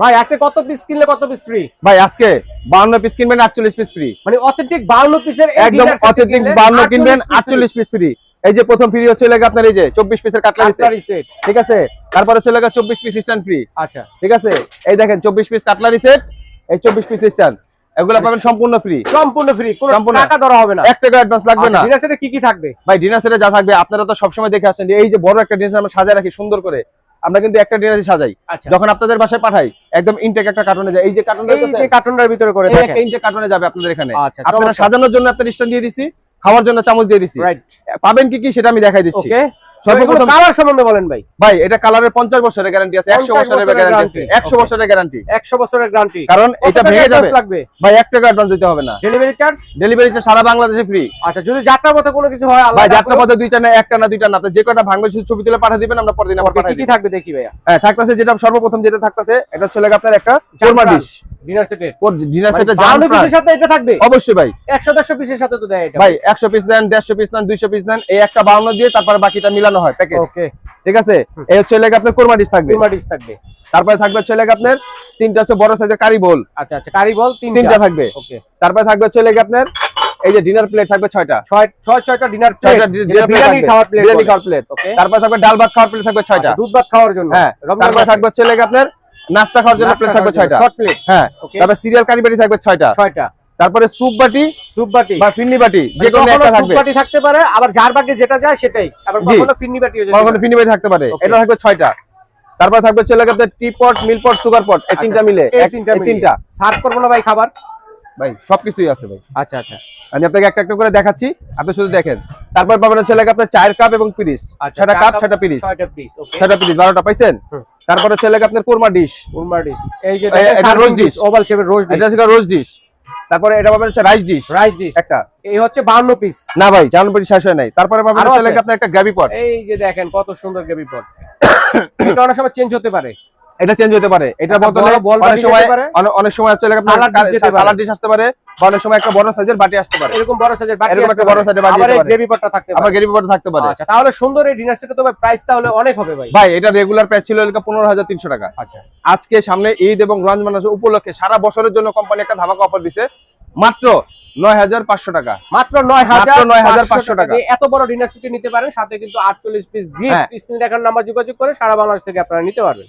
ভাই আজকে কত পিস কিনলে কত পিস ফ্রি? ভাই আজকে 52 পিস কিনবেন 48 পিস ফ্রি। মানে অথেন্টিক 52 পিসের একদম অথেন্টিক 52 কিনবেন 48 পিস ফ্রি। এই যে প্রথম ফ্রি হচ্ছে লাগে আপনার এই যে 24 পিসের কাটলারি সেট, ঠিক আছে। তারপরে হচ্ছে লাগে 24 পিস স্ট্যান্ড ফ্রি। আচ্ছা ঠিক আছে, এই দেখেন 24 পিস কাটলারি সেট, এই 24 পিস স্ট্যান্ড, এগুলো পাবেন সম্পূর্ণ ফ্রি। সম্পূর্ণ ফ্রি, কোনো টাকা ধরা হবে না, 1 টাকা অ্যাডভান্স লাগবে না। ডিনার সেটে কি কি থাকবে ভাই? ডিনার সেটে যা থাকবে আপনারা তো সবসময় দেখে আসছেন, এই যে বড় একটা ডিনার আমরা সাজায় রাখি সুন্দর করে, আমরা কিন্তু একটা ডিনারই সাজাই। যখন আপনাদের বাসায় পাঠাই একদম ইনটেক একটা কার্টুনে যায়, এই যে কার্টুনটা, এই যে কার্টুনটার ভিতরে করে থাকে, এই ইনটেক কার্টুনে যাবে আপনাদের এখানে। আপনারা আপনারা সাজানোর জন্য আপনাদের স্ট্যান্ড দিয়ে দিছি, খাওয়ার জন্য চামচ দিয়ে দিছি। রাইট, পাবেন কি কি সেটা আমি দেখাই দিচ্ছি। ওকে, সর্বপ্রথম কালার সম্বন্ধে বলেন ভাই। ভাই এটা কালারের 50 বছরের গ্যারান্টি আছে, 100 বছরের গ্যারান্টি আছে, 100 বছরের গ্যারান্টি, 100 বছরের গ্যারান্টি। কারণ এটা ভেঙে যাবে লাগবে ভাই, 1 টাকা অ্যাডভান্স দিতে হবে না। Delivery charge? ডেলিভারি চার্জ সারা বাংলাদেশে ফ্রি। আচ্ছা, যদি যাত্রার পথে কোনো কিছু হয় আলাদা? ভাই যাত্রার পথে দুইটা না, একটা না দুইটা না, আপনি যে কটা ভাঙবে ছবি তুলে পাঠিয়ে দিবেন, আমরা পরদিন আবার পাঠিয়ে দিব। দিব। কি থাকবে দেখি ভাইয়া। হ্যাঁ থাকতেছে, যেটা সর্বপ্রথম যেটা থাকতেছে এটা হচ্ছে লাগে আপনার একটা কোরমা ডিশ ডিনার সেটে। ডিনার সেটে 52 পিসের সাথে এটা থাকবে অবশ্যই ভাই। 100-150 পিসের সাথে তো দেয় এটা ভাই। 100 পিস দেন, 150 পিস দেন, 200 পিস দেন, এই একটা 52 দিয়ে তারপরে বাকিটা মিলানো হয় প্যাকেজ। ওকে, ঠিক আছে। এই হচ্ছে লাগে আপনার কোরমা ডিশ থাকবে, কোরমা ডিশ থাকবে। তারপরে থাকবে হচ্ছে লাগে আপনার তিনটা হচ্ছে বড় সাইজের কারি বোল। আচ্ছা আচ্ছা, কারি বল তিনটা থাকবে। ওকে। তারপরে থাকবে হচ্ছে লাগে আপনার এই যে ডিনার প্লেট থাকবে 6টা, 6টা ডিনার প্লেট, বিরিয়ানি খাওয়ার প্লেট, বিরিয়ানি খাওয়ার প্লেট। ওকে। তারপরে থাকবে ডাল ভাত খাওয়ার প্লেট থাকবে 6টা, দুধ ভাত খাওয়ার জন্য। হ্যাঁ। তারপরে থাকবে হচ্ছে লাগে আপনার নাস্তা খাওয়ার জন্য প্লেট থাকবে 6টা, শর্ট প্লেট, হ্যাঁ। তারপরে সিরিয়াল কারি বাটি থাকবে 6টা। তারপরে স্যুপ বাটি বা ফিন্নি বাটি যে কোনো একটা থাকবে। স্যুপ বাটি থাকতে পারে, আবার জার বাটি যেটা যায় সেটাই, আবার কখনো ফিন্নি বাটিও যায়, কখনো ফিন্নি বাটি থাকতে পারে, এটা থাকবে 6টা। তারপর থাকবে হচ্ছে লাগে আপনার টি পট, মিল পট, সুগার পট, এই তিনটা মিলে এই তিনটা। সার্ভ করব না ভাই খাবার? ভাই সবকিছুই আছে ভাই। আচ্ছা আচ্ছা, আমি আপনাকে একটা একটা করে দেখাচ্ছি, আপনি শুধু দেখেন। তারপর পাবেন হচ্ছে লাগে আপনার চায়ের কাপ এবং পিরিচ, 6টা কাপ 6টা পিরিচ, 6টা পিস, ওকে, 6টা পিরিচ 12টা পাইছেন। তারপর হচ্ছে লাগে আপনার কোরমা ডিশ, এই যে এটা রোজ ডিশ, ওভাল শেপের রোজ ডিশ, এটা হচ্ছে রোজ ডিশ। তারপরে এটা পাবেন হচ্ছে রাইস ডিশ একটা, এই হচ্ছে 52 পিস। না ভাই 52 পিস শেষ হয় নাই। তারপরে পাবেন হচ্ছে লাগে আপনার একটা গ্রেভি পট, এই যে দেখেন কত সুন্দর গ্রেভি পট। এটা অনেক সময় চেঞ্জ হতে পারে, এটা চেঞ্জ হতে পারে, এটা বদলে অনেক সময় হচ্ছে লাগে আপনার সালাড ডিশ আসতে পারে, বা অনেক সময় একটা বড় সাইজের বাটি আসতে পারে, এরকম বড় সাইজের বাটি, এরকম একটা বড় সাইজের বাটি আসতে পারে, গ্রেভি পটটা থাকতে পারে, আবার গ্রেভি পট থাকতে পারে। আচ্ছা, তাহলে সুন্দর এই ডিনার সেটে তো ভাই প্রাইস তাহলে অনেক হবে ভাই। ভাই এটা রেগুলার প্রাইস ছিল 15,300 টাকা। আচ্ছা, আজকে সামনে ঈদ এবং রমজান মাস উপলক্ষে সারা বছরের জন্য কোম্পানি একটা ধামাকা অফার দিছে, মাত্র 9,500 টাকা। মাত্র 9,500 টাকা এত বড় ডিনার সেট নিতে পারেন, সাথে কিন্তু 48 পিস গিফট। স্ক্রিনে দেখার নাম্বার যোগাযোগ করে সারা বাংলাদেশ থেকে আপনারা নিতে পারবেন।